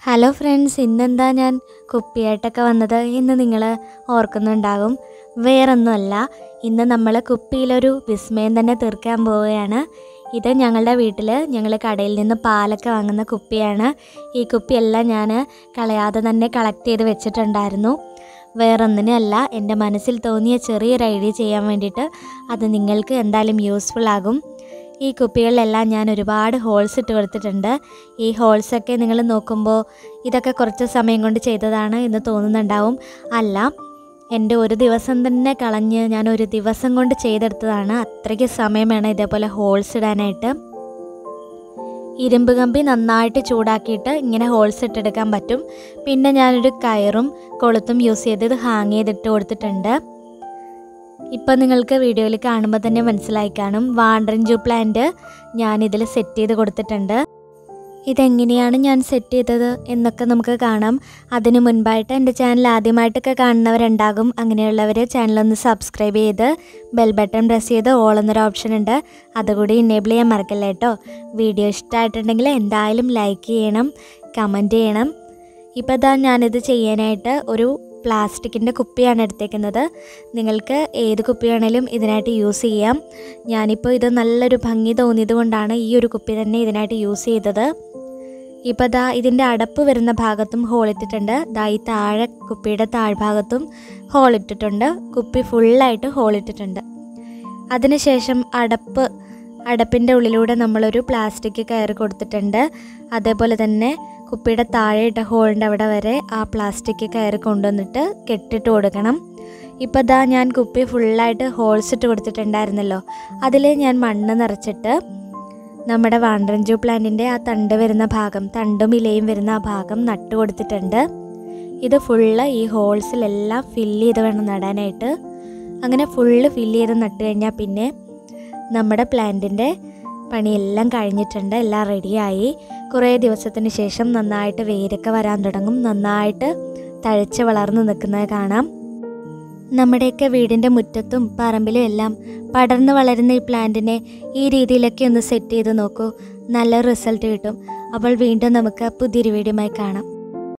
Hello friends, ഇന്നെന്താ ഞാൻ കുപ്പിയായിട്ടൊക്കെ വന്നത് എന്ന് നിങ്ങൾ ഓർക്കുന്നുണ്ടാകും. വേറൊന്നുമല്ല, ഇന്ന് നമ്മൾ കുപ്പിയിലൊരു വിസ്മയം തന്നെ തീർക്കാൻ പോവുകയാണ്. ഇത് ഞങ്ങളുടെ വീട്ടിൽ ഞങ്ങൾ കടയിൽ നിന്ന് പാലൊക്കെ വാങ്ങുന്ന കുപ്പിയാണ്. ഈ കുപ്പിയെല്ലാം ഞാൻ കളയാതെ തന്നെ കളക്ട് ചെയ്ത് വെച്ചിട്ടുണ്ടായിരുന്നു. വേറൊന്നിനല്ല, എൻ്റെ മനസ്സിൽ തോന്നിയ ചെറിയൊരു ഐഡിയ ചെയ്യാൻ വേണ്ടിയിട്ട്. അത് നിങ്ങൾക്ക് എന്തായാലും യൂസ്ഫുൾ ആകും. ഈ കുപ്പികളിലെല്ലാം ഞാൻ ഒരുപാട് ഹോൾസ് ഇട്ട് കൊടുത്തിട്ടുണ്ട്. ഈ ഹോൾസൊക്കെ നിങ്ങൾ നോക്കുമ്പോൾ ഇതൊക്കെ കുറച്ച് സമയം കൊണ്ട് ചെയ്തതാണ് എന്ന് തോന്നുന്നുണ്ടാവും. അല്ല, എൻ്റെ ഒരു ദിവസം തന്നെ കളഞ്ഞ് ഞാൻ ഒരു ദിവസം കൊണ്ട് ചെയ്തെടുത്തതാണ്. അത്രയ്ക്ക് സമയം വേണം ഇതേപോലെ ഹോൾസ് ഇടാനായിട്ട്. ഇരുമ്പ് കമ്പി നന്നായിട്ട് ചൂടാക്കിയിട്ട് ഇങ്ങനെ ഹോൾസ് ഇട്ടെടുക്കാൻ പറ്റും. പിന്നെ ഞാനൊരു കയറും കൊളുത്തും യൂസ് ചെയ്ത് ഇത് ഹാങ് ചെയ്തിട്ട് കൊടുത്തിട്ടുണ്ട്. ഇപ്പം നിങ്ങൾക്ക് വീഡിയോയിൽ കാണുമ്പോൾ തന്നെ മനസ്സിലായി കാണും. വാണ്ടറിഞ്ചു പ്ലാന്റ് ഞാനിതിൽ സെറ്റ് ചെയ്ത് കൊടുത്തിട്ടുണ്ട്. ഇതെങ്ങനെയാണ് ഞാൻ സെറ്റ് ചെയ്തത് എന്നൊക്കെ നമുക്ക് കാണാം. അതിന് മുൻപായിട്ട് എൻ്റെ ചാനൽ ആദ്യമായിട്ടൊക്കെ കാണുന്നവരുണ്ടാകും. അങ്ങനെയുള്ളവർ ചാനലൊന്ന് സബ്സ്ക്രൈബ് ചെയ്ത് ബെൽ ബട്ടൺ പ്രസ് ചെയ്ത് ഓൾ എന്നൊരു ഓപ്ഷൻ ഉണ്ട്, അതുകൂടി ഇനേബിൾ ചെയ്യാൻ മറക്കല്ലേ കേട്ടോ. വീഡിയോ ഇഷ്ടമായിട്ടുണ്ടെങ്കിൽ എന്തായാലും ലൈക്ക് ചെയ്യണം, കമൻറ്റ് ചെയ്യണം. ഇപ്പോൾ ഇതാ ഞാനിത് ചെയ്യാനായിട്ട് ഒരു പ്ലാസ്റ്റിക്കിൻ്റെ കുപ്പിയാണ് എടുത്തേക്കുന്നത്. നിങ്ങൾക്ക് ഏത് കുപ്പി വേണേലും ഇതിനായിട്ട് യൂസ് ചെയ്യാം. ഞാനിപ്പോൾ ഇത് നല്ലൊരു ഭംഗി തോന്നിയത് കൊണ്ടാണ് ഈ ഒരു കുപ്പി തന്നെ ഇതിനായിട്ട് യൂസ് ചെയ്തത്. ഇപ്പോൾ ദാ ഇതിൻ്റെ അടപ്പ് വരുന്ന ഭാഗത്തും ഹോളിട്ടിട്ടുണ്ട്. ദാ ഈ താഴെ കുപ്പിയുടെ താഴ്ഭാഗത്തും ഹോളിട്ടിട്ടുണ്ട്. കുപ്പി ഫുള്ളായിട്ട് ഹോളിട്ടിട്ടുണ്ട്. അതിനുശേഷം അടപ്പിൻ്റെ ഉള്ളിലൂടെ നമ്മളൊരു പ്ലാസ്റ്റിക് കയറി കൊടുത്തിട്ടുണ്ട്. അതേപോലെ തന്നെ കുപ്പിയുടെ താഴെ ഇട്ട ഹോളിൻ്റെ അവിടെ വരെ ആ പ്ലാസ്റ്റിക് കയറി കൊണ്ടുവന്നിട്ട് കെട്ടിട്ട് കൊടുക്കണം. ഇപ്പോൾ ദാ ഞാൻ കുപ്പി ഫുള്ളായിട്ട് ഹോൾസ് ഇട്ട് കൊടുത്തിട്ടുണ്ടായിരുന്നല്ലോ, അതിൽ ഞാൻ മണ്ണ് നിറച്ചിട്ട് നമ്മുടെ വാണ്ടറിഞ്ചു പ്ലാന്റിൻ്റെ ആ തണ്ട് വരുന്ന ഭാഗം, തണ്ടും ഇലയും വരുന്ന ആ ഭാഗം നട്ട് കൊടുത്തിട്ടുണ്ട്. ഇത് ഫുള്ള് ഈ ഹോൾസിലെല്ലാം ഫില്ല് ചെയ്ത് വേണം നടാനായിട്ട്. അങ്ങനെ ഫുള്ള് ഫില്ല് ചെയ്ത് നട്ട് കഴിഞ്ഞാൽ പിന്നെ നമ്മുടെ പ്ലാന്റിൻ്റെ പണിയെല്ലാം കഴിഞ്ഞിട്ടുണ്ട്, എല്ലാം റെഡിയായി. കുറേ ദിവസത്തിന് ശേഷം നന്നായിട്ട് വേരൊക്കെ വരാൻ തുടങ്ങും. നന്നായിട്ട് തഴച്ച് വളർന്നു നിൽക്കുന്നത് കാണാം. നമ്മുടെയൊക്കെ വീടിൻ്റെ മുറ്റത്തും പറമ്പിലും എല്ലാം പടർന്ന് വളരുന്ന ഈ പ്ലാന്റിനെ ഈ രീതിയിലൊക്കെ ഒന്ന് സെറ്റ് ചെയ്ത് നോക്കൂ, നല്ല റിസൾട്ട് കിട്ടും. അപ്പോൾ വീണ്ടും നമുക്ക് പുതിയൊരു വീഡിയോയുമായി കാണാം.